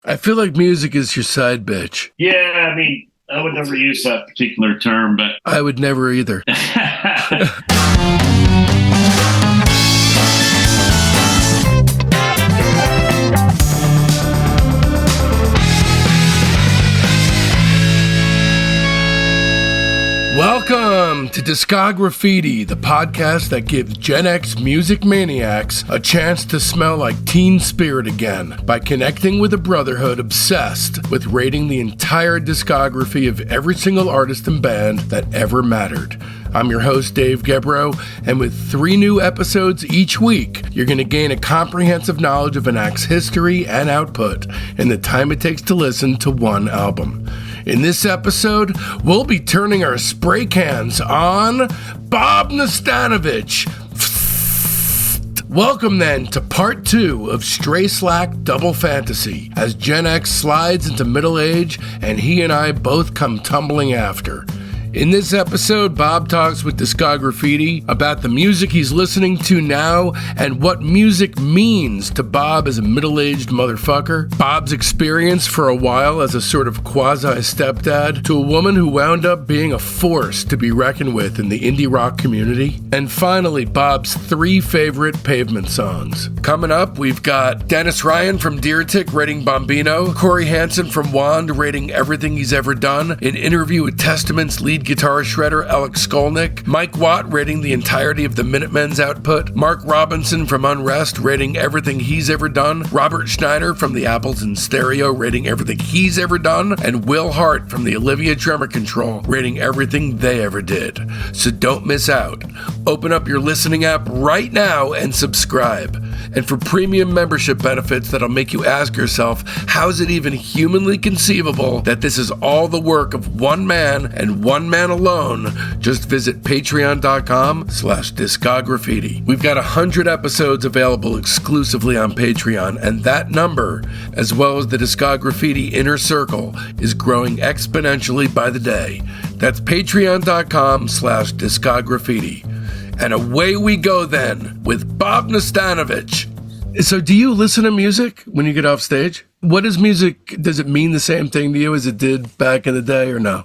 I feel like music is your side bitch. Yeah, I mean, I would never use that particular term, but I would never either. Welcome to Discograffiti, the podcast that gives Gen X music maniacs a chance to smell like teen spirit again by connecting with a brotherhood obsessed with rating the entire discography of every single artist and band that ever mattered. I'm your host, Dave Gebrow, and with 3 new episodes each week, you're going to gain a comprehensive knowledge of an act's history and output in the time it takes to listen to one album. In this episode, we'll be turning our spray cans on Bob Nastanovich. Welcome then to part 2 of Stray Slack Double Fantasy, as Gen X slides into middle age and he and I both come tumbling after. In this episode, Bob talks with Discograffiti about the music he's listening to now and what music means to Bob as a middle-aged motherfucker, Bob's experience for a while as a sort of quasi-stepdad to a woman who wound up being a force to be reckoned with in the indie rock community, and finally, Bob's 3 favorite Pavement songs. Coming up, we've got Dennis Ryan from Deer Tick rating Bombino, Corey Hansen from Wand rating everything he's ever done, an interview with Testament's lead guitar shredder Alex Skolnick, Mike Watt rating the entirety of the Minutemen's output, Mark Robinson from Unrest rating everything he's ever done, Robert Schneider from the Apples in Stereo rating everything he's ever done, and Will Hart from the Olivia Drummer Control rating everything they ever did. So don't miss out. Open up your listening app right now and subscribe. And for premium membership benefits that'll make you ask yourself, how's it even humanly conceivable that this is all the work of one man and one man alone? Just visit patreon.com/discograffiti. We've got 100 episodes available exclusively on Patreon, and that number, as well as the Discograffiti Inner Circle, is growing exponentially by the day. That's patreon.com/discograffiti. And away we go then with Bob Nastanovich. So do you listen to music when you get off stage? What is music? Does it mean the same thing to you as it did back in the day or no?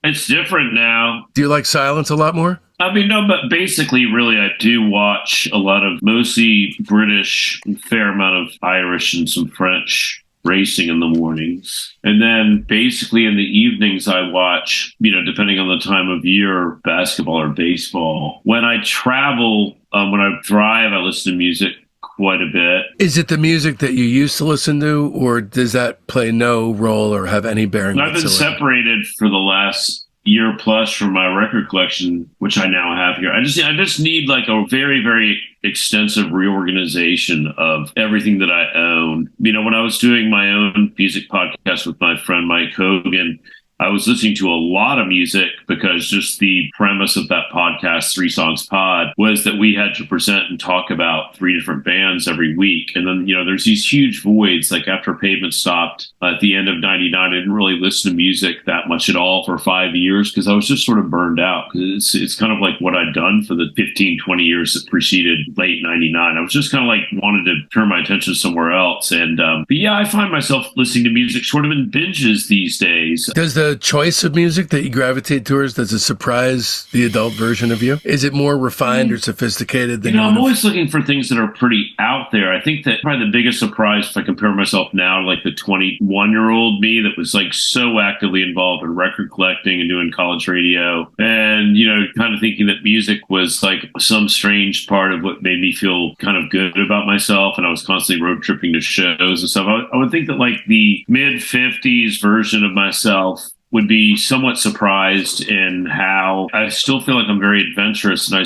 it's different now. Do you like silence a lot more? I mean, no, but basically, really, I do watch a lot of mostly British, a fair amount of Irish and some French racing in the mornings. And then basically in the evenings, I watch, depending on the time of year, basketball or baseball. When I travel, when I drive, I listen to music quite a bit. Is it the music that you used to listen to, or does that play no role or have any bearing? I've been separated for the last year plus from my record collection, which I now have here. I just need like a very, very extensive reorganization of everything that I own. When I was doing my own music podcast with my friend Mike Hogan, I was listening to a lot of music because just the premise of that podcast, 3 Songs Pod, was that we had to present and talk about 3 different bands every week. And then, there's these huge voids. Like after Pavement'S stopped at the end of 99, I didn't really listen to music that much at all for 5 years because I was just sort of burned out. It's kind of like what I'd done for the 15, 20 years that preceded late 99. I was just kind of like wanted to turn my attention somewhere else. And but yeah, I find myself listening to music sort of in binges these days. Does the choice of music that you gravitate towards, does it surprise the adult version of you? Is it more refined or sophisticated than I'm always looking for things that are pretty out there. I think that probably the biggest surprise, if I compare myself now to like the 21-year-old me that was like so actively involved in record collecting and doing college radio and, kind of thinking that music was like some strange part of what made me feel kind of good about myself. And I was constantly road tripping to shows and stuff. I would think that like the mid-50s version of myself would be somewhat surprised in how I still feel like I'm very adventurous, and I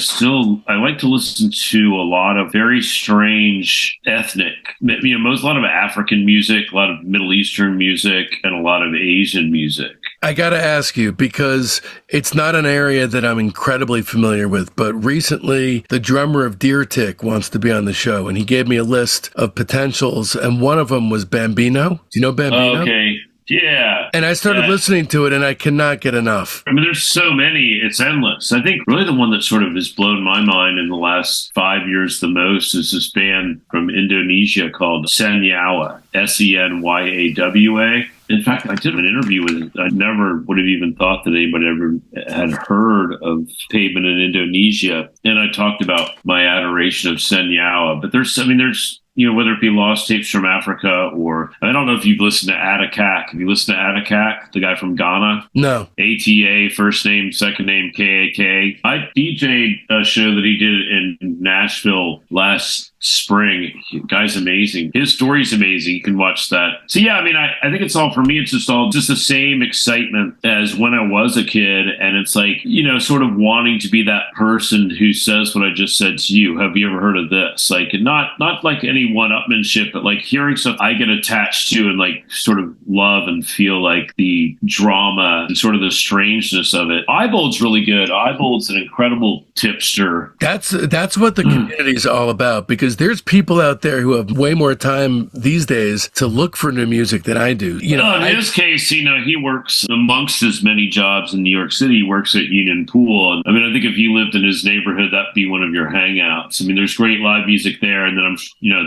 like to listen to a lot of very strange ethnic, a lot of African music, a lot of Middle Eastern music, and a lot of Asian music. I got to ask you, because it's not an area that I'm incredibly familiar with, but recently the drummer of Deer Tick wants to be on the show, and he gave me a list of potentials, and one of them was Bambino. Do you know Bambino? Okay. Yeah. And I started listening to it, and I cannot get enough. I mean, there's so many. It's endless. I think really the one that sort of has blown my mind in the last 5 years the most is this band from Indonesia called Senyawa, Senyawa. In fact, I did an interview with, I never would have even thought that anybody ever had heard of Pavement in Indonesia. And I talked about my adoration of Senyawa. But there's, whether it be Lost Tapes from Africa, or I don't know if you've listened to Atakak. Have you listened to Atakak, the guy from Ghana? No. ATA, first name, second name, KAK. I DJ'd a show that he did in Nashville last spring. Guy's amazing. His story's amazing. You can watch that. So yeah, I mean, I think it's all, for me, it's just the same excitement as when I was a kid. And it's like, sort of wanting to be that person who says what I just said to you. Have you ever heard of this? Like, not like any one-upmanship, but like hearing stuff I get attached to and like sort of love and feel like the drama and sort of the strangeness of it. Eyebold's really good. Eyebold's an incredible tipster. That's what the community is all about, because there's people out there who have way more time these days to look for new music than I do. In his case, he works amongst his many jobs in New York City. He works at Union Pool. I mean, I think if you lived in his neighborhood, that'd be one of your hangouts. I mean, there's great live music there, and then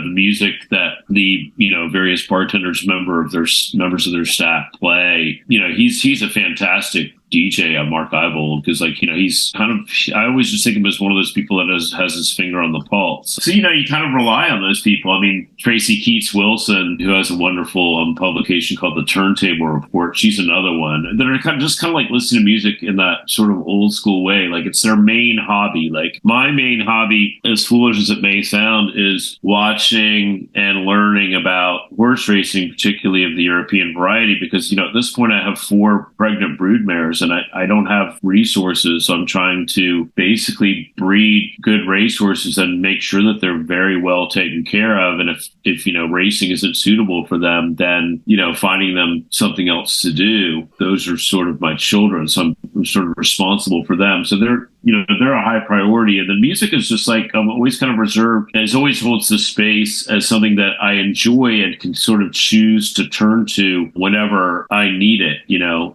the music that the various bartenders, members of their staff play. He's a fantastic DJ, Mark Eyebold, because he's kind of, I always just think of him as one of those people that has his finger on the pulse. So you kind of rely on those people. I mean, Tracy Keats Wilson, who has a wonderful publication called The Turntable Report, she's another one that are kind of like listening to music in that sort of old school way. Like, it's their main hobby. Like, my main hobby, as foolish as it may sound, is watching and learning about horse racing, particularly of the European variety, because at this point I have 4 pregnant broodmares, and I don't have resources. So I'm trying to basically breed good racehorses and make sure that they're very well taken care of. And if racing isn't suitable for them, then, finding them something else to do. Those are sort of my children. So I'm sort of responsible for them. So they're a high priority. And the music is just like, I'm always kind of reserved, and it always holds the space as something that I enjoy and can sort of choose to turn to whenever I need it,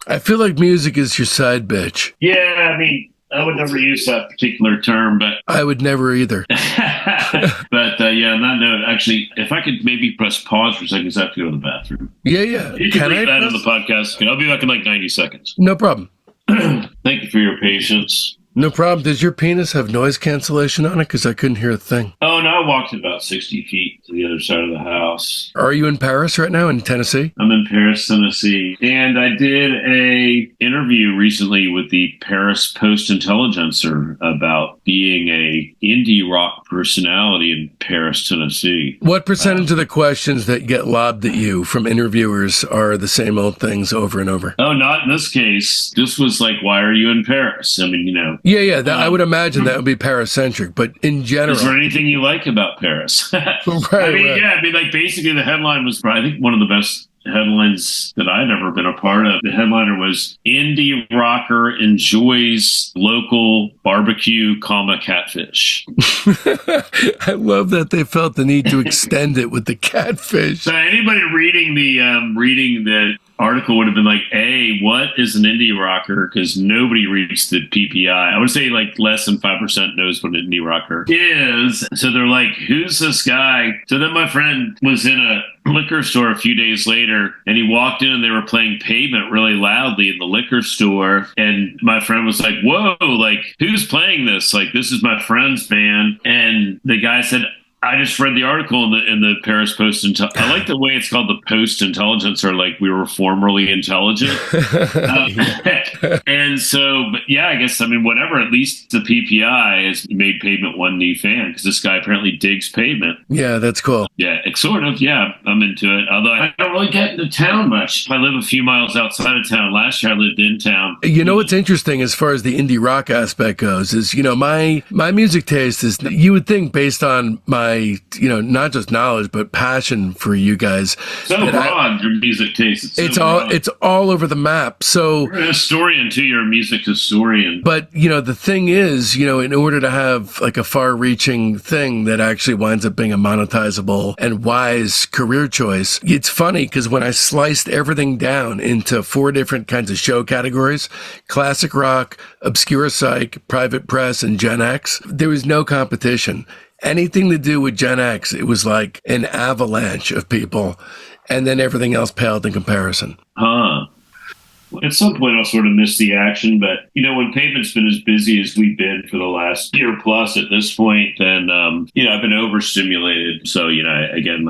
I feel like music is your side bitch. Yeah, I mean, I would never use that particular term, but I would never either. But on that note, actually, if I could maybe press pause for a second, because I have to go to the bathroom. Yeah. You can leave that in the podcast. I'll be back in like 90 seconds. No problem. Thank you for your patience. No problem. Does your penis have noise cancellation on it? Because I couldn't hear a thing. Oh, no, I walked about 60 feet to the other side of the house. Are you in Paris right now, in Tennessee? I'm in Paris, Tennessee. And I did a interview recently with the Paris Post-Intelligencer about being a indie rock personality in Paris, Tennessee. What percentage of the questions that get lobbed at you from interviewers are the same old things over and over? Oh, not in this case. This was like, why are you in Paris? I mean, Yeah, I would imagine that would be Paris-centric, but in general. Is there anything you like about Paris? Right. Basically the headline was, I think, one of the best headlines that I'd ever been a part of. The headliner was, indie rocker enjoys local barbecue, catfish. I love that they felt the need to extend it with the catfish. So anybody reading the article would have been like, A, what is an indie rocker? Because nobody reads the PPI. I would say like less than 5% knows what an indie rocker is. So they're like, who's this guy? So then my friend was in a liquor store a few days later, and he walked in and they were playing Pavement really loudly in the liquor store. And my friend was like, whoa, like, who's playing this? Like, this is my friend's band. And the guy said, I just read the article in the Paris Post. I like the way it's called the Post Intelligencer, like we were formerly intelligent. And so, but yeah, I guess, I mean, whatever, at least the PPI has made Pavement one new fan, because this guy apparently digs Pavement. Yeah, that's cool. Yeah, it's sort of, yeah, I'm into it. Although I don't really get into town much. I live a few miles outside of town. Last year I lived in town. You know what's interesting as far as the indie rock aspect goes is, my music taste is, you would think based on my my, not just knowledge, but passion for you guys. So broad, your music taste. It's all over the map. So you're a historian too. You're a music historian. But, the thing is, in order to have like a far-reaching thing that actually winds up being a monetizable and wise career choice, it's funny because when I sliced everything down into 4 different kinds of show categories, classic rock, obscure psych, private press, and Gen X, there was no competition. Anything to do with Gen X, it was like an avalanche of people, and then everything else paled in comparison. At some point, I'll sort of miss the action, but, when Pavement's been as busy as we've been for the last year plus at this point, then, I've been overstimulated. So, again,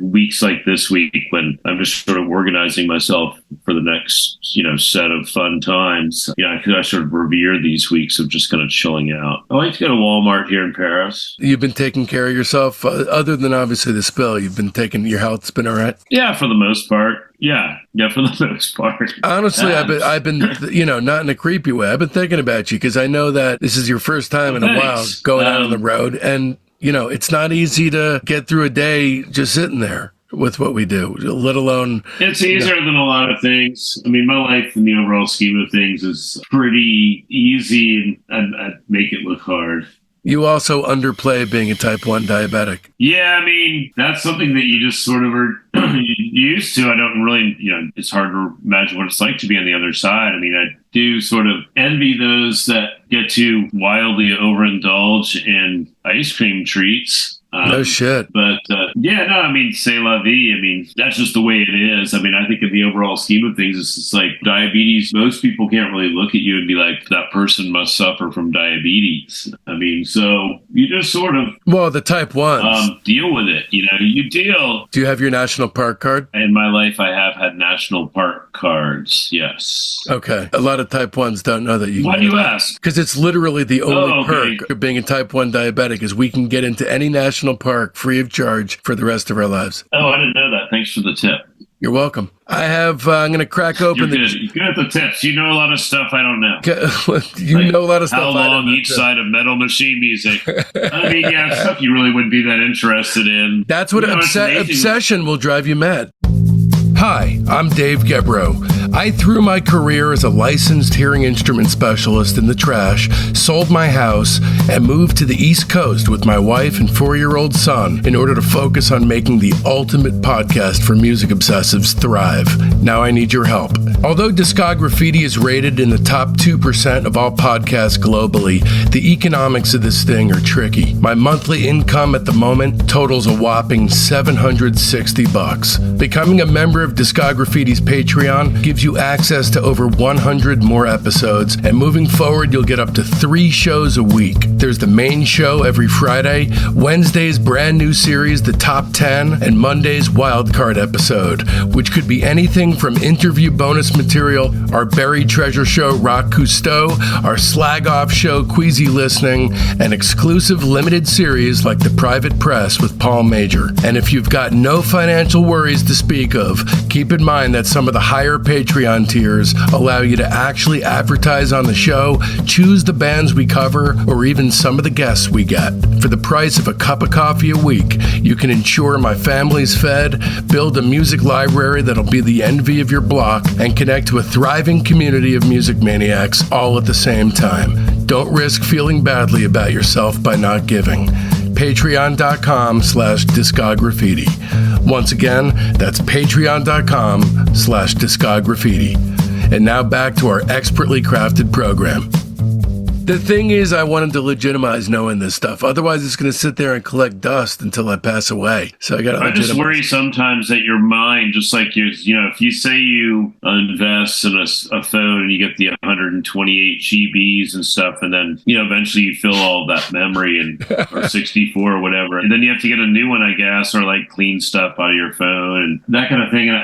weeks like this week when I'm just sort of organizing myself for the next, set of fun times, I sort of revere these weeks of just kind of chilling out. I like to go to Walmart here in Paris. You've been taking care of yourself, other than obviously the spill. Your health's been all right? Yeah, for the most part. Yeah, for the most part. Honestly, I've been, not in a creepy way. I've been thinking about you because I know that this is your first time in a while going out on the road. And, it's not easy to get through a day just sitting there with what we do, let alone... It's easier than a lot of things. I mean, my life in the overall scheme of things is pretty easy, and I make it look hard. You also underplay being a type 1 diabetic. Yeah, I mean, that's something that you just sort of are used to. I don't really, it's hard to imagine what it's like to be on the other side. I mean, I do sort of envy those that get to wildly overindulge in ice cream treats. No shit. But, c'est la vie. I mean, that's just the way it is. I mean, I think in the overall scheme of things, it's just like diabetes. Most people can't really look at you and be like, that person must suffer from diabetes. I mean, so you just sort of... Well, the type 1s. Deal with it. You deal. Do you have your national park card? In my life, I have had national park cards, yes. Okay. A lot of type 1s don't know that you... Why do you ask? Because it's literally the only perk of being a type 1 diabetic is we can get into any national park free of charge for the rest of our lives. Oh, I didn't know that. Thanks for the tip. You're welcome. I'm going to crack open You're good at the tips. You know a lot of stuff I don't know. Know a lot of stuff. How long each side of Metal Machine music. I mean, stuff you really wouldn't be that interested in. That's what obsession will drive you mad. Hi, I'm Dave Gebrow. I threw my career as a licensed hearing instrument specialist in the trash, sold my house, and moved to the East Coast with my wife and 4-year-old son in order to focus on making the ultimate podcast for music obsessives thrive. Now I need your help. Although Discograffiti is rated in the top 2% of all podcasts globally, the economics of this thing are tricky. My monthly income at the moment totals a whopping $760. Becoming a member of Discograffiti's Patreon gives you access to over 100 more episodes, and moving forward, you'll get up to 3 shows a week. There's the main show every Friday, Wednesday's brand new series, The Top 10, and Monday's wildcard episode, which could be anything from interview bonus material, our buried treasure show, Rock Cousteau, our slag off show, Queasy Listening, and exclusive limited series like The Private Press with Paul Major. And if you've got no financial worries to speak of, keep in mind that some of the higher Patreon tiers allow you to actually advertise on the show, choose the bands we cover, or even some of the guests we get. For the price of a cup of coffee a week, you can ensure my family's fed, build a music library that'll be the envy of your block, and connect to a thriving community of music maniacs all at the same time. Don't risk feeling badly about yourself by not giving. Patreon.com/Discograffiti. Once again, that's Patreon.com/Discograffiti. And now back to our expertly crafted program. The thing is, I wanted to legitimize knowing this stuff. Otherwise, it's going to sit there and collect dust until I pass away. So I got to legitimize. I just worry sometimes that your mind, just like if you say you invest in a phone and you get the 128 GBs and stuff, and then, eventually you fill all that memory or 64 or whatever. And then you have to get a new one, I guess, or like clean stuff out of your phone and that kind of thing. And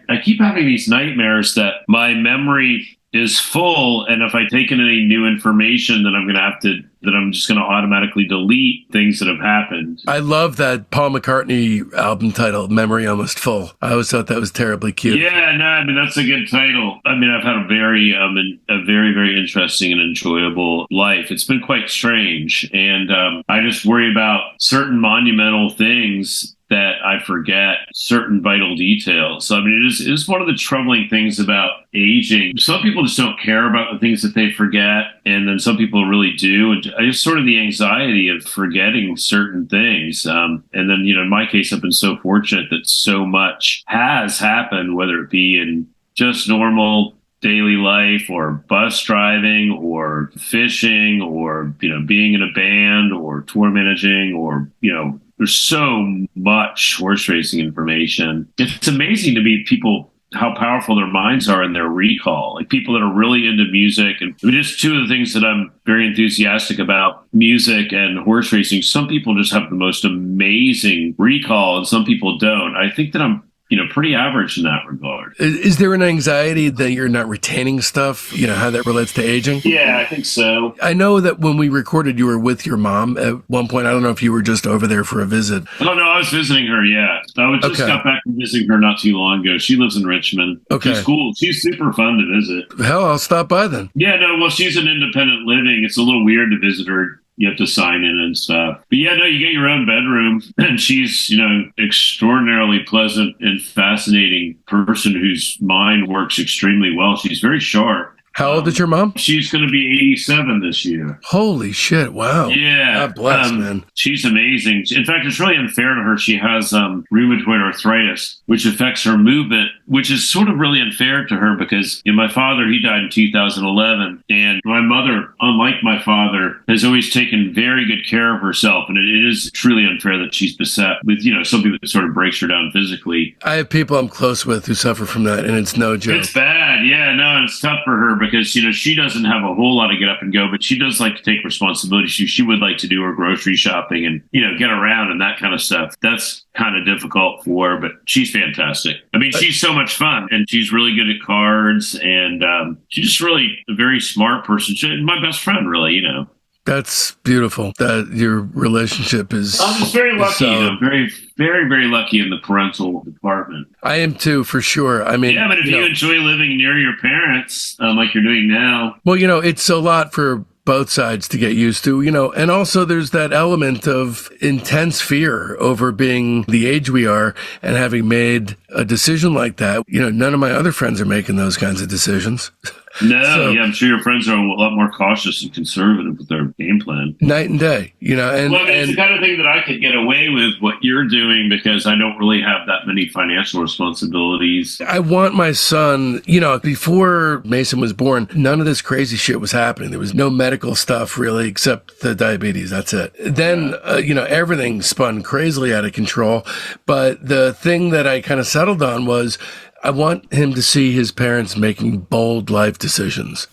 I keep having these nightmares that my memory is full. And if I take in any new information, then I'm just going to automatically delete things that have happened. I love that Paul McCartney album title, Memory Almost Full. I always thought that was terribly cute. Yeah, no, I mean, that's a good title. I mean, I've had a very, very interesting and enjoyable life. It's been quite strange. And I just worry about certain monumental things that I forget, certain vital details. So, I mean, it is one of the troubling things about aging. Some people just don't care about the things that they forget, and then some people really do. And it's sort of the anxiety of forgetting certain things. And then, in my case, I've been so fortunate that so much has happened, whether it be in just normal daily life or bus driving or fishing or, being in a band or tour managing or, there's so much horse racing information. It's amazing to me how powerful their minds are in their recall. Like people that are really into music. And just two of the things that I'm very enthusiastic about music and horse racing. Some people just have the most amazing recall and some people don't. I think that I'm pretty average in that regard. Is there an anxiety that you're not retaining stuff? How that relates to aging? Yeah, I think so. I know that when we recorded, you were with your mom at one point. I don't know if you were just over there for a visit. Oh, no, I was visiting her, yeah. I just got back from visiting her not too long ago. She lives in Richmond. Okay. She's cool. She's super fun to visit. Hell, I'll stop by then. Yeah, no, well, she's an independent living. It's a little weird to visit her. You have to sign in and stuff. But yeah, no, you get your own bedroom. And she's, extraordinarily pleasant and fascinating person whose mind works extremely well. She's very sharp. How old is your mom? She's going to be 87 this year. Holy shit. Wow. Yeah. God bless, man. She's amazing. In fact, it's really unfair to her. She has rheumatoid arthritis, which affects her movement, which is sort of really unfair to her because my father, he died in 2011. And my mother, unlike my father, has always taken very good care of herself. And it is truly unfair that she's beset with, something that sort of breaks her down physically. I have people I'm close with who suffer from that, and it's no joke. It's bad. Yeah, no, it's tough for her because, she doesn't have a whole lot of get up and go, but she does like to take responsibility. She would like to do her grocery shopping and, get around and that kind of stuff. That's kind of difficult for her, but she's fantastic. I mean, she's so much fun and she's really good at cards and she's just really a very smart person. She's my best friend, really, That's beautiful that your relationship is. I'm just very lucky. I'm very, very, very lucky in the parental department. I am too, for sure. I mean, yeah, but if you enjoy living near your parents, like you're doing now. Well, it's a lot for both sides to get used to, and also there's that element of intense fear over being the age we are and having made a decision like that. None of my other friends are making those kinds of decisions. No, I'm sure your friends are a lot more cautious and conservative with their game plan. Night and day, and it's the kind of thing that I could get away with what you're doing because I don't really have that many financial responsibilities. I want my son, before Mason was born, none of this crazy shit was happening. There was no medical stuff really, except the diabetes. That's it. Then, everything spun crazily out of control. But the thing that I kind of settled on was, I want him to see his parents making bold life decisions.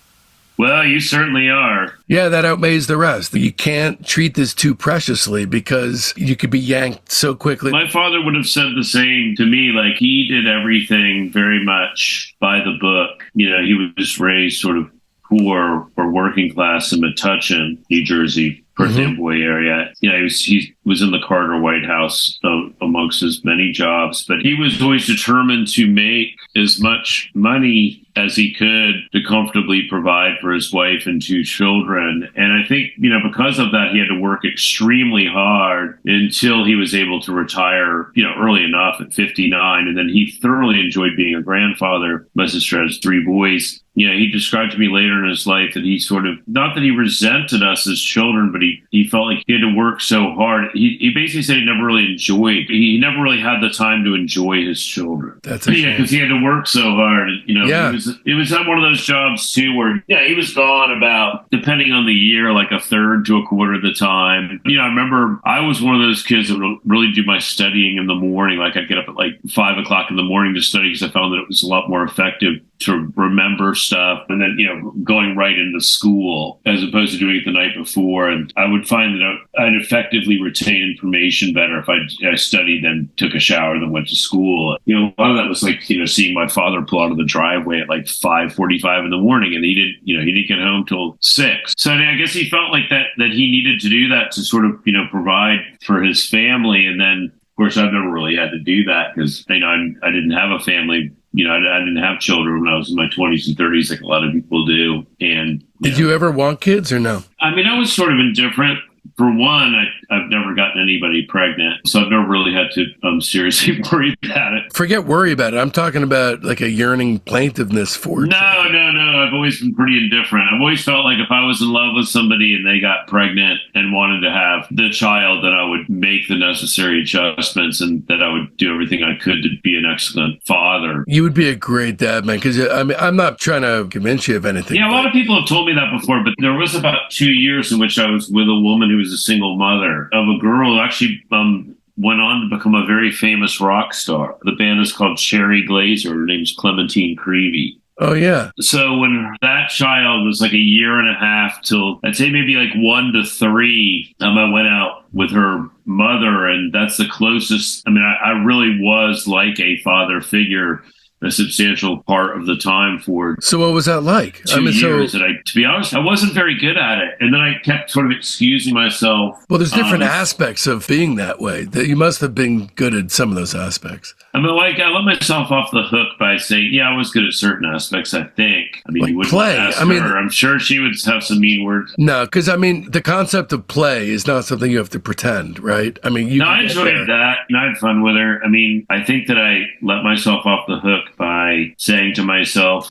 Well, you certainly are. Yeah, that outweighs the rest. You can't treat this too preciously because you could be yanked so quickly. My father would have said the same to me. Like, he did everything very much by the book. He was raised sort of poor or working class in Metuchen, New Jersey, Perth Amboy area. He was in the Carter White House amongst his many jobs, but he was always determined to make as much money as he could to comfortably provide for his wife and two children. And I think, because of that, he had to work extremely hard until he was able to retire, early enough at 59. And then he thoroughly enjoyed being a grandfather. My sister has 3 boys. He described to me later in his life that he sort of, not that he resented us as children, but he felt like he had to work so hard. He basically said he never really he never really had the time to enjoy his children. That's a shame. Because he had to work so hard. He was at one of those jobs too where, he was gone about, depending on the year, like a third to a quarter of the time. I remember I was one of those kids that would really do my studying in the morning. Like I'd get up at like 5 o'clock in the morning to study because I found that it was a lot more effective to remember stuff, and then, going right into school as opposed to doing it the night before. And I would find that I'd effectively retain information better if I studied, then took a shower, then went to school. A lot of that was like, seeing my father pull out of the driveway at like 5:45 in the morning, and he didn't get home till 6. So I guess he felt like that he needed to do that to sort of, provide for his family. And then, of course, I've never really had to do that because, I didn't have a family. I didn't have children when I was in my 20s and 30s, like a lot of people do. And did you ever want kids or no? I mean, I was sort of indifferent. For one, I've never gotten anybody pregnant, so I've never really had to seriously worry about it. Forget worry about it. I'm talking about like a yearning plaintiveness for it. No. I've always been pretty indifferent. I've always felt like if I was in love with somebody and they got pregnant and wanted to have the child, that I would make the necessary adjustments and that I would do everything I could to be an excellent father. You would be a great dad, man, because I'm not trying to convince you of anything. Yeah, a lot of people have told me that before, but there was about 2 years in which I was with a woman who was a single mother of a girl who actually went on to become a very famous rock star. The band is called Cherry Glazer. Her name's Clementine Creevy. Oh, yeah. So when that child was like a year and a half till, I'd say maybe like 1 to 3, I went out with her mother, and that's the closest. I mean, I really was like a father figure a substantial part of the time for. So what was that like? 2 years. And to be honest, I wasn't very good at it. And then I kept sort of excusing myself. Well, there's different aspects of being that way. That you must have been good at some of those aspects. I mean, like, I let myself off the hook by saying, yeah, I was good at certain aspects, I think. I mean, like you wouldn't play. ask I mean, her. I'm sure she would have some mean words. No, because, I mean, the concept of play is not something you have to pretend, right? I mean, I enjoyed that, and I had fun with her. I mean, I think that I let myself off the hook by saying to myself,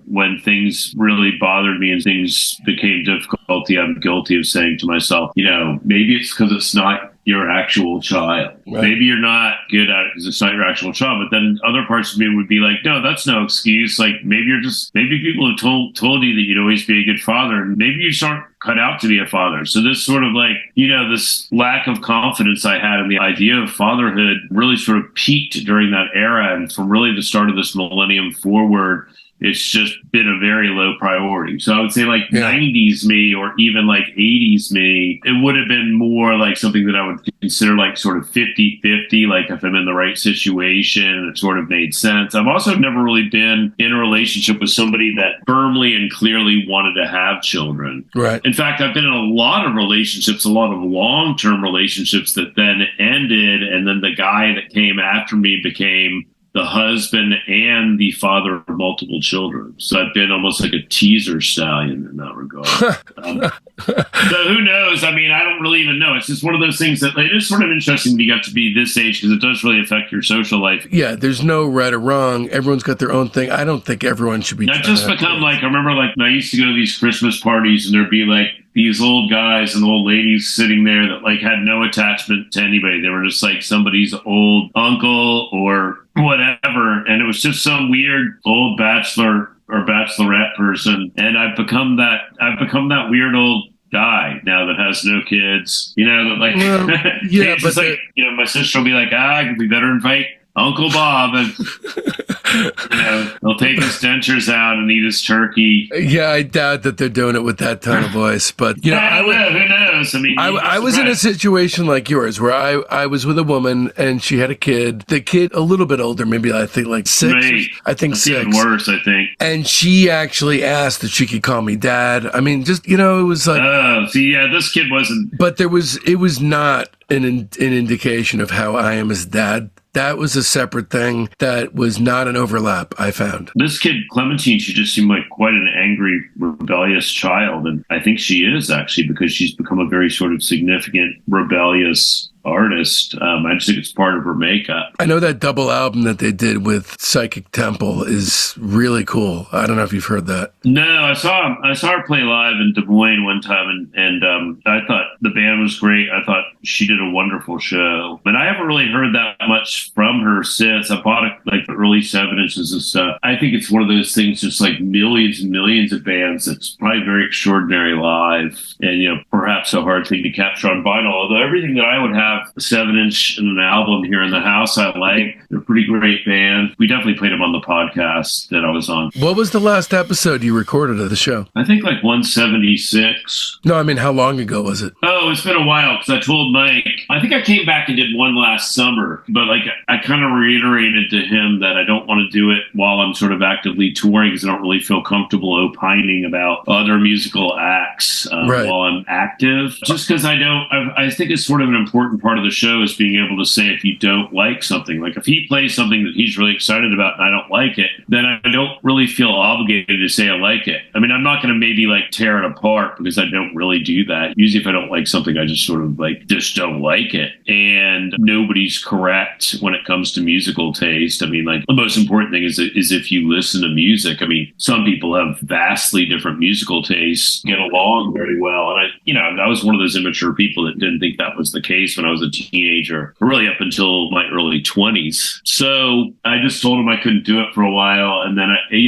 when things really bothered me and things became difficult, I'm guilty of saying to myself, maybe it's because it's not your actual child. Right. Maybe you're not good at it because it's not your actual child. But then other parts of me would be like, no, that's no excuse. Like maybe people have told you that you'd always be a good father, and maybe you just aren't cut out to be a father. So this sort of like, this lack of confidence I had in the idea of fatherhood really sort of peaked during that era. And from really the start of this millennium forward, it's just been a very low priority. So I would say like 90s me or even like 80s me, it would have been more like something that I would consider like sort of 50-50, like if I'm in the right situation, it sort of made sense. I've also never really been in a relationship with somebody that firmly and clearly wanted to have children. Right. In fact, I've been in a lot of relationships, a lot of long-term relationships that then ended, and then the guy that came after me became the husband and the father of multiple children. So I've been almost like a teaser stallion in that regard. So who knows? I mean, I don't really even know. It's just one of those things that it is sort of interesting when you got to be this age because it does really affect your social life. Yeah, there's no right or wrong. Everyone's got their own thing. I don't think everyone should be. Not just become like, I remember like I used to go to these Christmas parties and there'd be like these old guys and old ladies sitting there that like had no attachment to anybody. They were just like somebody's old uncle or whatever. And it was just some weird old bachelor or bachelorette person. And I've become that weird old guy now that has no kids, that like, yeah, but just like, my sister will be like, we better invite Uncle Bob and he'll take his dentures out and eat his turkey. Yeah, I doubt that they're doing it with that tone of voice, but who knows? I mean, I was in a situation like yours where I was with a woman and she had a kid. The kid a little bit older, maybe I think like 6. Right. I think That's 6. Even worse, I think. And she actually asked that she could call me dad. I mean, just it was like. Oh, see, yeah, this kid wasn't. But it was not an indication of how I am as dad. That was a separate thing. That was not an overlap, I found. This kid, Clementine, she just seemed like quite an angry, rebellious child. And I think she is actually because she's become a very sort of significant, rebellious artist. I just think it's part of her makeup. I know that double album that they did with Psychic Temple is really cool. I don't know if you've heard that. No, I saw her play live in Des Moines one time, and I thought the band was great. I thought she did a wonderful show. But I haven't really heard that much from her since. I bought like the early 7-inches and stuff. I think it's one of those things, just like millions and millions of bands. That's probably very extraordinary live, and perhaps a hard thing to capture on vinyl. Although everything that I would have have a 7-inch and an album here in the house I like. They're a pretty great band. We definitely played them on the podcast that I was on. What was the last episode you recorded of the show? I think like 176. No, I mean, how long ago was it? Oh, it's been a while because I told Mike, I think I came back and did one last summer, but like I kind of reiterated to him that I don't want to do it while I'm sort of actively touring because I don't really feel comfortable opining about other musical acts while I'm active. Just because I think it's sort of an important part of the show is being able to say if you don't like something. Like if he plays something that he's really excited about and I don't like it, then I don't really feel obligated to say I like it. I mean, I'm not going to maybe like tear it apart because I don't really do that. Usually if I don't like something, I just sort of like just don't like it. And nobody's correct when it comes to musical taste. I mean, like the most important thing is if you listen to music. I mean, some people have vastly different musical tastes, get along very well. And I was one of those immature people that didn't think that was the case when I was a teenager, really up until my early 20s. So I just told him I couldn't do it for a while. And then,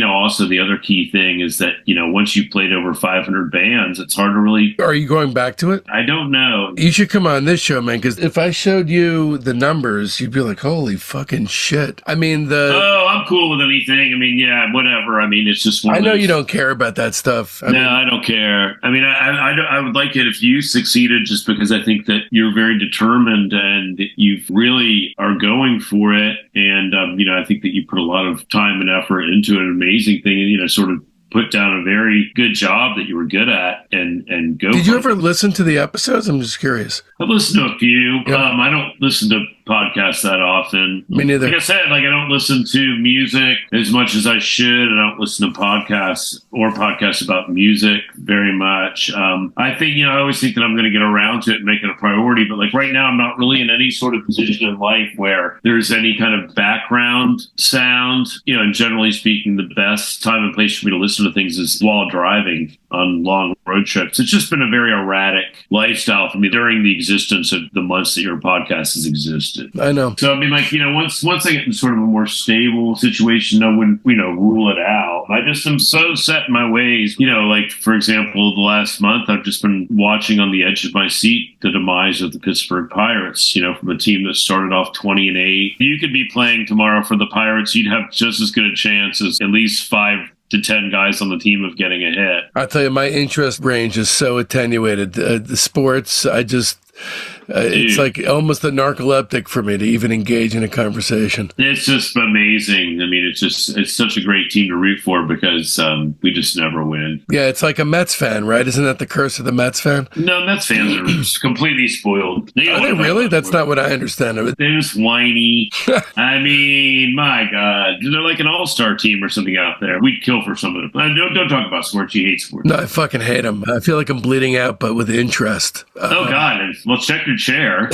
also the other key thing is that, once you've played over 500 bands, it's hard to really... Are you going back to it? I don't know. You should come on this show, man, because if I showed you the numbers, you'd be like, holy fucking shit. I mean, Oh, I'm cool with anything. I mean, yeah, whatever. I mean, it's just one I know you don't care about that stuff. I don't care. I mean, I would like it if you succeeded just because I think that you're very determined and you really are going for it. And, I think that you put a lot of time and effort into an amazing thing and, sort of put down a very good job that you were good at and go. Did you ever listen to the episodes? I'm just curious. I've listened to a few. Yeah. I don't listen to podcasts that often. Me neither. Like I said, I don't listen to music as much as I should. I don't listen to podcasts about music very much. I think, I always think that I'm going to get around to it and make it a priority. But like right now, I'm not really in any sort of position in life where there's any kind of background sound. And generally speaking, the best time and place for me to listen to things is while driving on long road trips. It's just been a very erratic lifestyle for me during the existence of the months that your podcast has existed. I know. So I mean, like, once I get in sort of a more stable situation, I wouldn't, rule it out. I just am so set in my ways. Like, for example, the last month, I've just been watching on the edge of my seat the demise of the Pittsburgh Pirates, from a team that started off 20-8. You could be playing tomorrow for the Pirates. You'd have just as good a chance as at least 5 to 10 guys on the team of getting a hit. I'll tell you, my interest range is so attenuated. The sports, it's like almost a narcoleptic for me to even engage in a conversation. It's just amazing. I mean, it's such a great team to root for because we just never win. Yeah, it's like a Mets fan, right? Isn't that the curse of the Mets fan? No, Mets fans are completely spoiled. Are they really? That's not what I understand of it. They're just whiny. I mean, my God. They're like an all-star team or something out there. We'd kill for some of them. Don't talk about sports. You hate sports. No, I fucking hate them. I feel like I'm bleeding out, but with interest. Oh, God. Well, check your chair.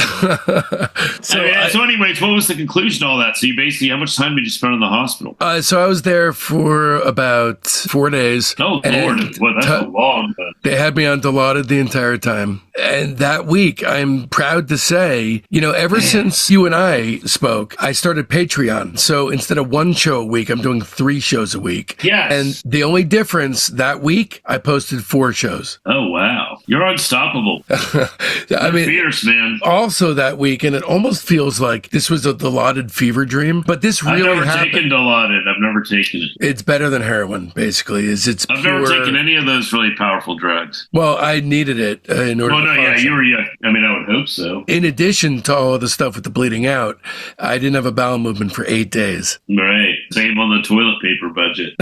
So anyways, what was the conclusion of all that? So you basically, how much time did you spend in the hospital? So I was there for about 4 days. Oh, Lord. Well, that's a long time. They had me on Dilaudid the entire time. And that week, I'm proud to say, ever since you and I spoke, I started Patreon. So instead of 1 show a week, I'm doing 3 shows a week. Yes. And the only difference that week, I posted 4 shows. Oh, wow. You're unstoppable. I mean, fierce, man. Also that week, and it almost feels like this was a Dilaudid fever dream, but this really happened. I've never taken Dilaudid. I've never taken it. It's better than heroin, basically. I've never taken any of those really powerful drugs. Well, I needed it in order to function. You were young. I mean, I would hope so. In addition to all the stuff with the bleeding out, I didn't have a bowel movement for 8 days. Right. Same on the toilet paper budget.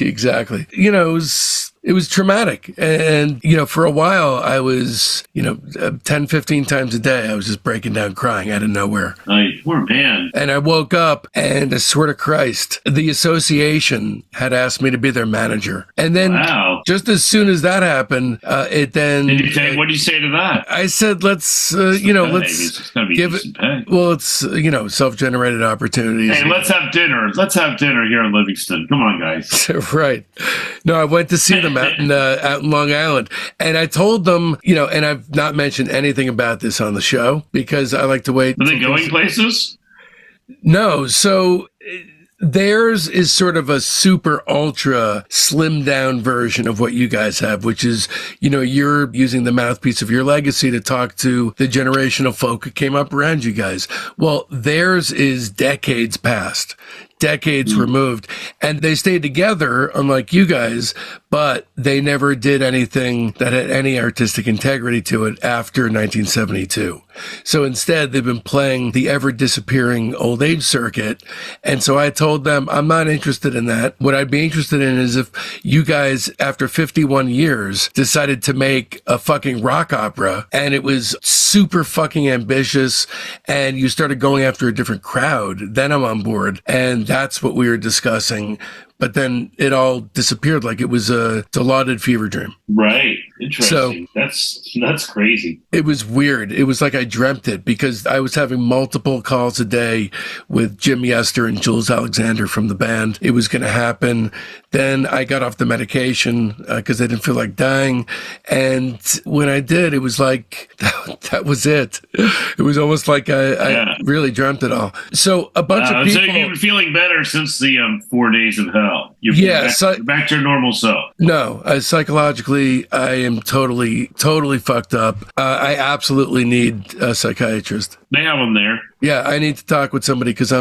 Exactly. It was traumatic. And, for a while, I was, 10, 15 times a day, I was just breaking down crying out of nowhere. Oh, you poor man. And I woke up and I swear to Christ, the association had asked me to be their manager. And then just as soon as that happened, it then... What did you say to that? I said, let's give it... Pay. Well, it's, self-generated opportunities. Hey, let's have dinner. Let's have dinner here in Livingston. Come on, guys. Right. No, I went to see them out in Long Island. And I told them, and I've not mentioned anything about this on the show because I like to wait. Are they going places? No. So theirs is sort of a super ultra slimmed down version of what you guys have, which is, you're using the mouthpiece of your legacy to talk to the generation of folk who came up around you guys. Well, theirs is decades past. Decades removed, and they stayed together, unlike you guys, but they never did anything that had any artistic integrity to it after 1972. So instead, they've been playing the ever disappearing old age circuit. And so I told them, I'm not interested in that. What I'd be interested in is if you guys, after 51 years, decided to make a fucking rock opera, and it was super fucking ambitious, and you started going after a different crowd, then I'm on board. And that's what we were discussing. But then it all disappeared like it was a lauded fever dream. Right. Interesting. So, that's crazy. It was weird. It was like I dreamt it, because I was having multiple calls a day with Jim Yester and Jules Alexander from the band. It was going to happen. Then I got off the medication because I didn't feel like dying. And when I did, it was like, that was it. It was almost like I really dreamt it all. So a bunch of people... So you've been feeling better since the 4 days of hell. You're back to your normal self. No, psychologically, I am totally fucked up. I absolutely need a psychiatrist. They have them there. Yeah, I need to talk with somebody because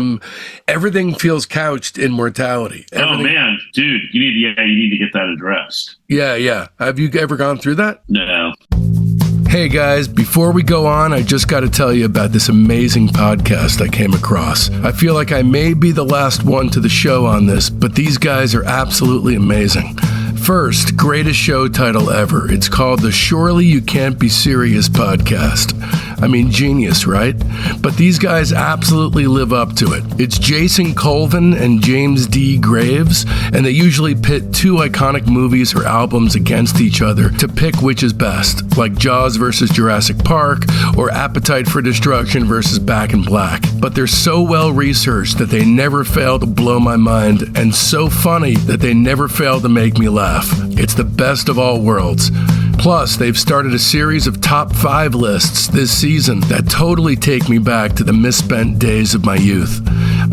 everything feels couched in mortality. Oh man, dude, you need to get that addressed. Yeah. Have you ever gone through that? No. Hey guys, before we go on, I just got to tell you about this amazing podcast I came across. I feel like I may be the last one to the show on this, but these guys are absolutely amazing. First, greatest show title ever. It's called the Surely You Can't Be Serious podcast. I mean, genius, right? But these guys absolutely live up to it. It's Jason Colvin and James D. Graves, and they usually pit two iconic movies or albums against each other to pick which is best, like Jaws versus Jurassic Park or Appetite for Destruction versus Back in Black. But they're so well researched that they never fail to blow my mind, and so funny that they never fail to make me laugh. It's the best of all worlds. Plus, they've started a series of top 5 lists this season that totally take me back to the misspent days of my youth.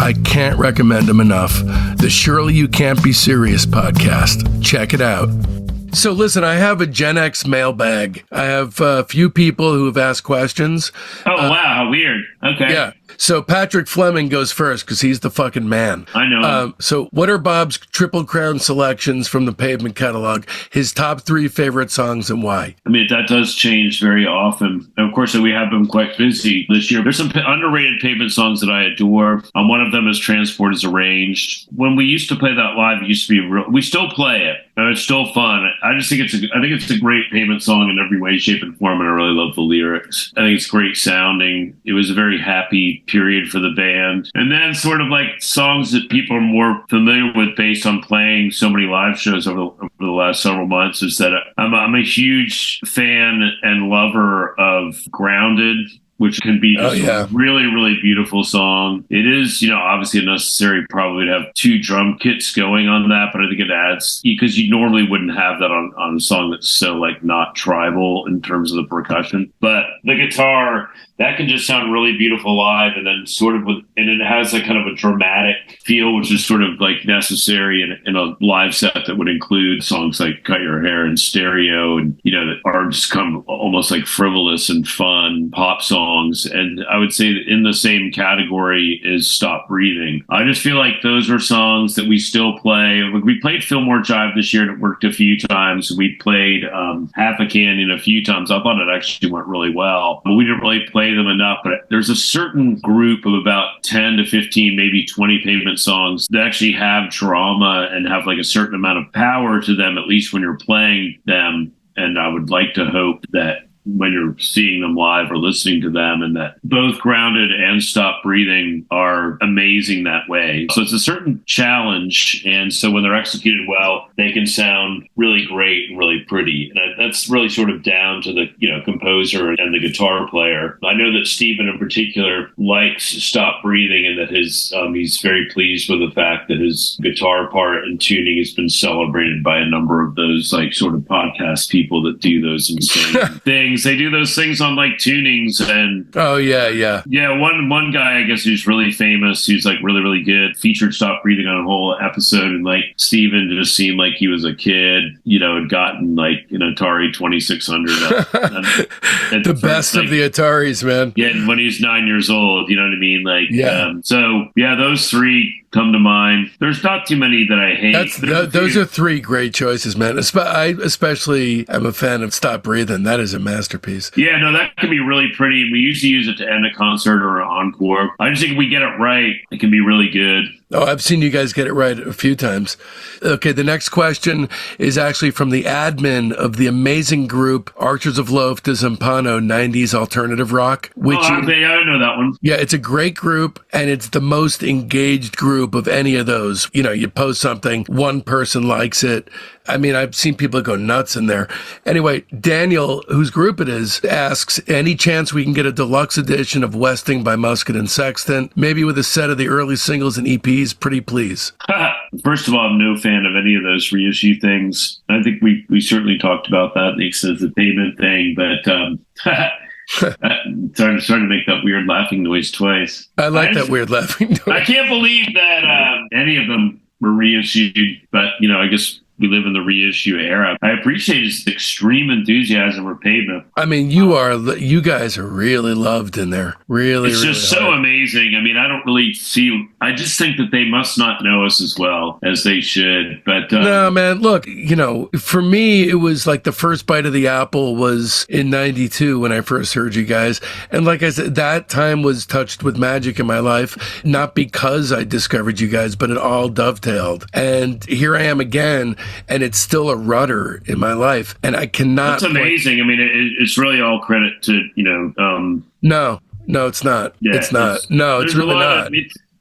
I can't recommend them enough. The Surely You Can't Be Serious podcast. Check it out. So listen, I have a Gen X mailbag. I have a few people who have asked questions. Oh, wow. How weird. Okay. Yeah. So Patrick Fleming goes first because he's the fucking man. I know. So what are Bob's Triple Crown selections from the Pavement catalog? His top 3 favorite songs and why? I mean, that does change very often. And of course, we have been quite busy this year. There's some underrated Pavement songs that I adore. One of them is Transport is Arranged. When we used to play that live, it used to be we still play it. And it's still fun. I just think it's a great Pavement song in every way, shape, and form, and I really love the lyrics. I think it's great sounding. It was a very happy period for the band. And then sort of like songs that people are more familiar with based on playing so many live shows over the last several months is that I'm a huge fan and lover of Grounded, which can be just a really, really beautiful song. It is, obviously necessary probably to have 2 drum kits going on that, but I think it adds, because you normally wouldn't have that on a song that's so like not tribal in terms of the percussion. But the guitar, that can just sound really beautiful live, and then and it has a kind of a dramatic feel, which is sort of like necessary in a live set that would include songs like Cut Your Hair and Stereo, and that are just kind of almost like frivolous and fun pop songs. And I would say that in the same category is Stop Breathing. I just feel like those are songs that we still play. We played Fillmore Jive this year, and it worked a few times. We played Half a Canyon a few times. I thought it actually went really well, but we didn't really play them enough. But there's a certain group of about 10 to 15, maybe 20 Pavement songs that actually have drama and have like a certain amount of power to them, at least when you're playing them. And I would like to hope that when you're seeing them live or listening to them, and that both Grounded and Stop Breathing are amazing that way. So it's a certain challenge, and so when they're executed well, they can sound really great and really pretty. And that's really sort of down to the composer and the guitar player. I know that Stephen in particular likes Stop Breathing, and that he's very pleased with the fact that his guitar part and tuning has been celebrated by a number of those like sort of podcast people that do those insane things tunings. They do those things on like tunings, and oh yeah. One guy I guess who's really famous, who's like really really good, featured Stop Breathing on a whole episode, and like Steven just seemed like he was a kid, had gotten like an Atari 2600. The best of the Ataris, man. Yeah, when he's 9 years old, you know what I mean? Like, yeah. Those three come to mind. There's not too many that I hate. Those are three great choices, man. I especially am a fan of Stop Breathing. That is a masterpiece. Yeah, no, that can be really pretty. We usually use it to end a concert or an encore. I just think if we get it right, it can be really good. Oh, I've seen you guys get it right a few times. Okay, the next question is actually from the admin of the amazing group Archers of Loaf de Zampano 90s Alternative Rock. I don't know that one. Yeah, it's a great group, and it's the most engaged group of any of those. You post something, one person likes it. I mean, I've seen people go nuts in there. Anyway, Daniel, whose group it is, asks, any chance we can get a deluxe edition of Westing by Musket and Sextant, maybe with a set of the early singles and EPs? Pretty please. First of all, I'm no fan of any of those reissue things. I think we certainly talked about that in the extensive payment thing, but starting to make that weird laughing noise twice. I like that weird laughing noise. I can't believe that any of them were reissued, but I guess we live in the reissue era. I appreciate his extreme enthusiasm for Pavement. I mean, you guys are really loved in there. Really, it's just so amazing. I mean, I just think that they must not know us as well as they should. But no, man, look, for me, it was like the first bite of the apple was in 92 when I first heard you guys. And like I said, that time was touched with magic in my life, not because I discovered you guys, but it all dovetailed. And here I am again. And it's still a rudder in my life, and I cannot. That's amazing. I mean, it's really all credit to No, it's not. Yeah, it's not. No, it's really not.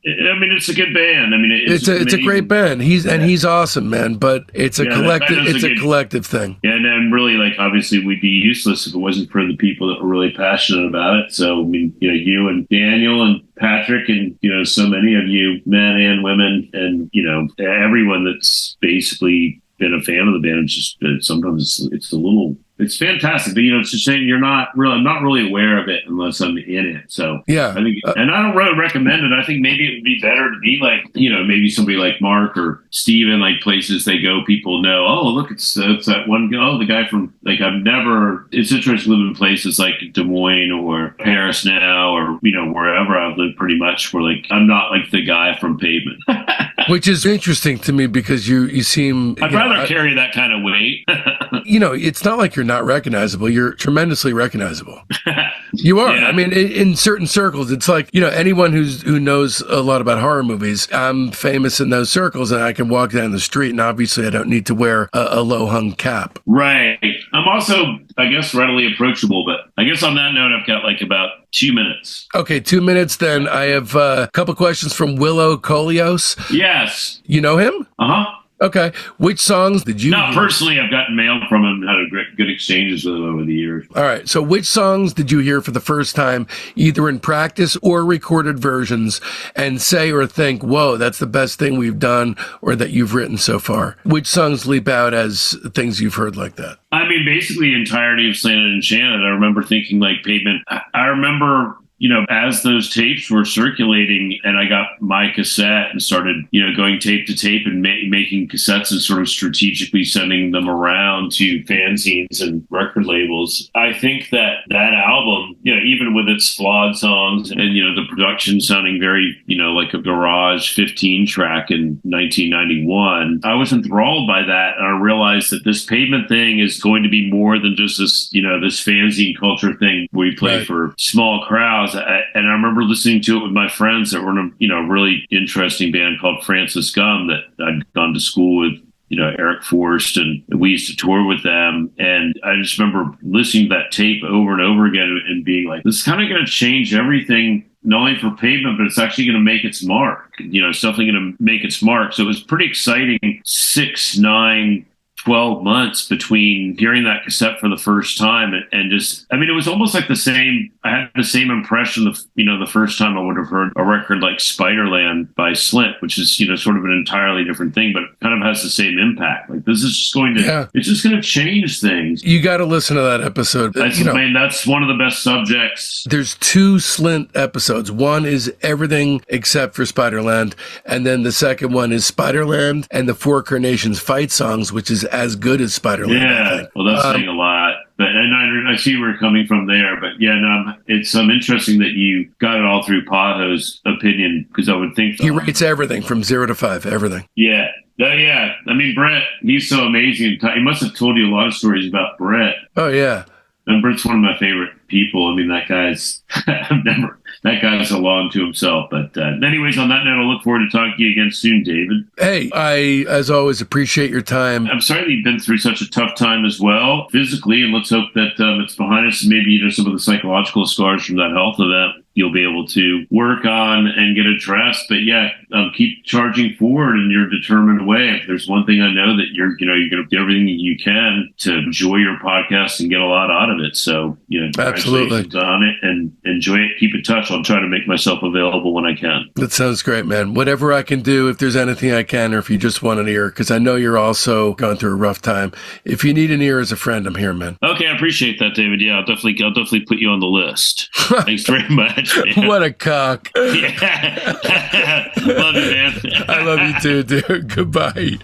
It's a good band. I mean, it's a great band. He's awesome, man. But it's a collective. It's a collective thing. Yeah, and really, like, obviously, we'd be useless if it wasn't for the people that were really passionate about it. So, I mean, you and Daniel and Patrick and so many of you, men and women, and everyone that's basically been a fan of the band. It's just sometimes it's fantastic, but it's just saying I'm not really aware of it unless I'm in it. So yeah, I think, and I don't really recommend it. I think maybe it would be better to be like, maybe somebody like Mark or Steven, like places they go, people know, oh, look, it's that one guy, the guy from, like, it's interesting to live in places like Des Moines or Paris now, or, wherever I've lived pretty much, where like, I'm not like the guy from Pavement. Which is interesting to me because you seem... I'd rather carry that kind of weight. It's not like you're not recognizable. You're tremendously recognizable. You are. Yeah. I mean, in certain circles, it's like, anyone who knows a lot about horror movies, I'm famous in those circles, and I can walk down the street, and obviously I don't need to wear a low-hung cap. Right. I'm also, I guess, readily approachable, but I guess on that note, I've got like about 2 minutes. Okay, 2 minutes then. I have a couple questions from Willow Colios. Yes. You know him? Uh-huh. Okay. Which songs did you... Not personally. I've gotten mail from him, had good exchanges with him over the years. All right. So which songs did you hear for the first time, either in practice or recorded versions, and say or think, whoa, that's the best thing we've done or that you've written so far? Which songs leap out as things you've heard like that? I mean, basically the entirety of Slanted and Enchanted. I remember thinking like Pavement. I remember... as those tapes were circulating and I got my cassette and started, going tape to tape and making cassettes and sort of strategically sending them around to fanzines and record labels. I think that album, even with its flawed songs and, the production sounding very, like a garage 15 track in 1991, I was enthralled by that. And I realized that this Pavement thing is going to be more than just this, this fanzine culture thing where we play for small crowds. And I remember listening to it with my friends that were in a really interesting band called Francis Gum that I'd gone to school with, Eric Forrest, and we used to tour with them. And I just remember listening to that tape over and over again and being like, this is kind of going to change everything, not only for Pavement, but it's actually going to make its mark. It's definitely going to make its mark. So it was pretty exciting 6, 9, 12 months between hearing that cassette for the first time and just, I mean, it was almost like I had the same impression of, the first time I would have heard a record like Spiderland by Slint, which is, sort of an entirely different thing, but kind of has the same impact. Like this is just it's just going to change things. You got to listen to that episode. That's one of the best subjects. There's 2 Slint episodes. One is everything except for Spiderland. And then the second one is Spiderland and the Four Carnations fight songs, which is as good as Spiderland. Yeah, well, that's saying a lot. But I see where you're coming from there. But yeah, no, it's interesting that you got it all through Pajo's opinion, because I would think he rates everything from 0 to 5, everything. Yeah. Yeah. I mean, Brett, he's so amazing. He must have told you a lot of stories about Brett. Oh, yeah. And Brett's one of my favorite people. I mean, that guy's that guy's a law unto himself. But anyways, on that note, I'll look forward to talking to you again soon, David. Hey, I, as always, appreciate your time. I'm sorry that you've been through such a tough time as well, physically, and let's hope that it's behind us. Maybe some of the psychological scars from that health event you'll be able to work on and get addressed. But yeah, keep charging forward in your determined way. If there's one thing I know, that you're going to do everything that you can to enjoy your podcast and get a lot out of it. So, congratulations on it, and enjoy it. Keep in touch. I'll try to make myself available when I can. That sounds great, man. Whatever I can do, if there's anything I can, or if you just want an ear, because I know you're also going through a rough time. If you need an ear as a friend, I'm here, man. Okay, I appreciate that, David. Yeah, I'll definitely put you on the list. Thanks very much. Man. What a cock. Yeah. Love you, man. I love you too, dude. Goodbye.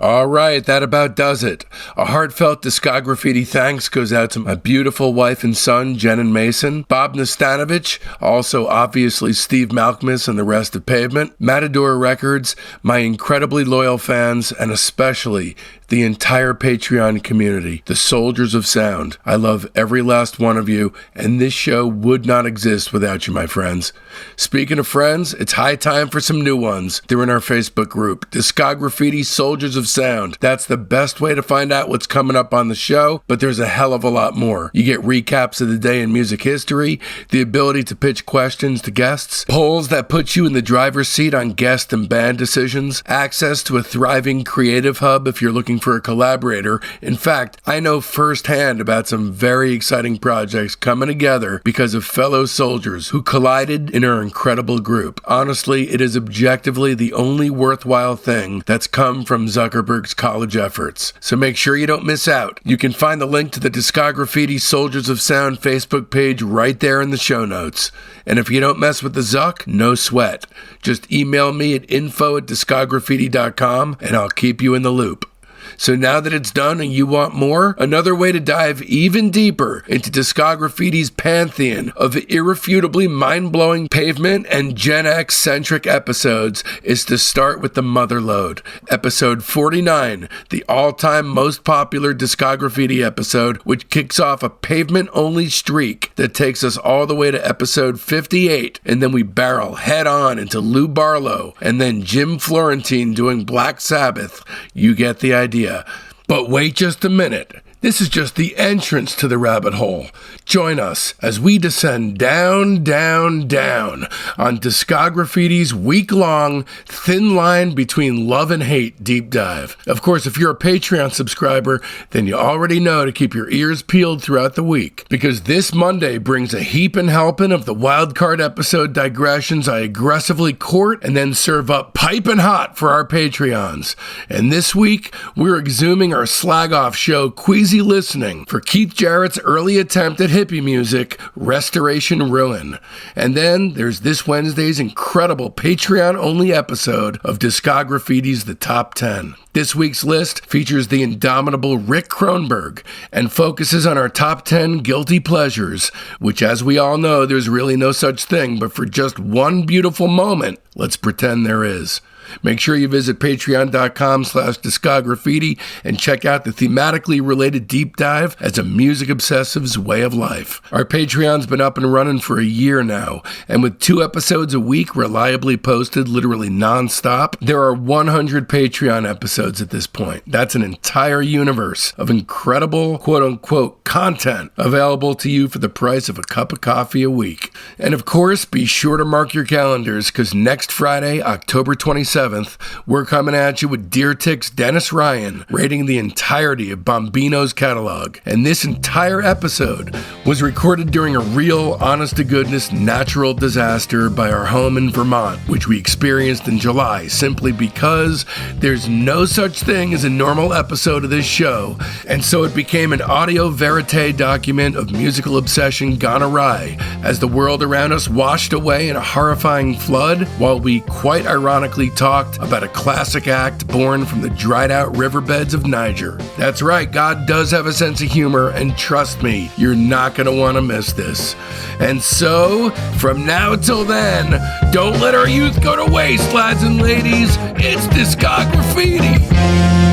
All right, that about does it. A heartfelt Discograffiti thanks goes out to my beautiful wife and son, Jen and Mason, Bob Nastanovich, also obviously Steve Malkmus and the rest of Pavement, Matador Records, my incredibly loyal fans, and especially the entire Patreon community, the soldiers of sound. I love every last one of you, and this show would not exist without you, my friends. Speaking of friends, it's high time for some new ones. They're in our Facebook group, Discograffiti Soldiers of Sound. That's the best way to find out what's coming up on the show, but there's a hell of a lot more. You get recaps of the day in music history, the ability to pitch questions to guests, polls that put you in the driver's seat on guest and band decisions, access to a thriving creative hub if you're looking for a collaborator. In fact, I know firsthand about some very exciting projects coming together because of fellow soldiers who collided in our incredible group. Honestly, it is objectively the only worthwhile thing that's come from Zuckerberg's college efforts. So make sure you don't miss out. You can find the link to the Discograffiti Soldiers of Sound Facebook page right there in the show notes. And if you don't mess with the Zuck, no sweat. Just email me at info@discograffiti.com and I'll keep you in the loop. So now that it's done and you want more, another way to dive even deeper into Discograffiti's pantheon of irrefutably mind-blowing Pavement and Gen X-centric episodes is to start with the Motherlode, episode 49, the all-time most popular Discograffiti episode, which kicks off a Pavement-only streak that takes us all the way to episode 58, and then we barrel head-on into Lou Barlow, and then Jim Florentine doing Black Sabbath. You get the idea. But wait just a minute. This is just the entrance to the rabbit hole. Join us as we descend down, down, down on Discograffiti's week-long, thin line between love and hate deep dive. Of course, if you're a Patreon subscriber, then you already know to keep your ears peeled throughout the week, because this Monday brings a heapin' helping of the wildcard episode digressions I aggressively court and then serve up piping hot for our Patreons. And this week, we're exhuming our slag-off show, Listening, for Keith Jarrett's early attempt at hippie music, Restoration Ruin. And then there's this Wednesday's incredible Patreon-only episode of Discograffiti's The Top 10. This week's list features the indomitable Rick Kronberg and focuses on our top 10 guilty pleasures, which, as we all know, there's really no such thing, but for just one beautiful moment, let's pretend there is. Make sure you visit patreon.com/discograffiti and check out the thematically related deep dive as a music obsessive's way of life. Our Patreon's been up and running for a year now, and with 2 episodes a week reliably posted literally non-stop, there are 100 Patreon episodes at this point. That's an entire universe of incredible quote-unquote content available to you for the price of a cup of coffee a week. And of course, be sure to mark your calendars, because next Friday, October 22nd, 7th, we're coming at you with Deer Tick's Dennis Ryan rating the entirety of Bombino's catalog. And this entire episode was recorded during a real, honest-to-goodness natural disaster by our home in Vermont, which we experienced in July, simply because there's no such thing as a normal episode of this show, and so it became an audio verite document of musical obsession gone awry as the world around us washed away in a horrifying flood, while we quite ironically talked about a classic act born from the dried-out riverbeds of Niger. That's right, God does have a sense of humor, and trust me, you're not going to want to miss this. And so, from now till then, don't let our youth go to waste, lads and ladies. It's Discograffiti.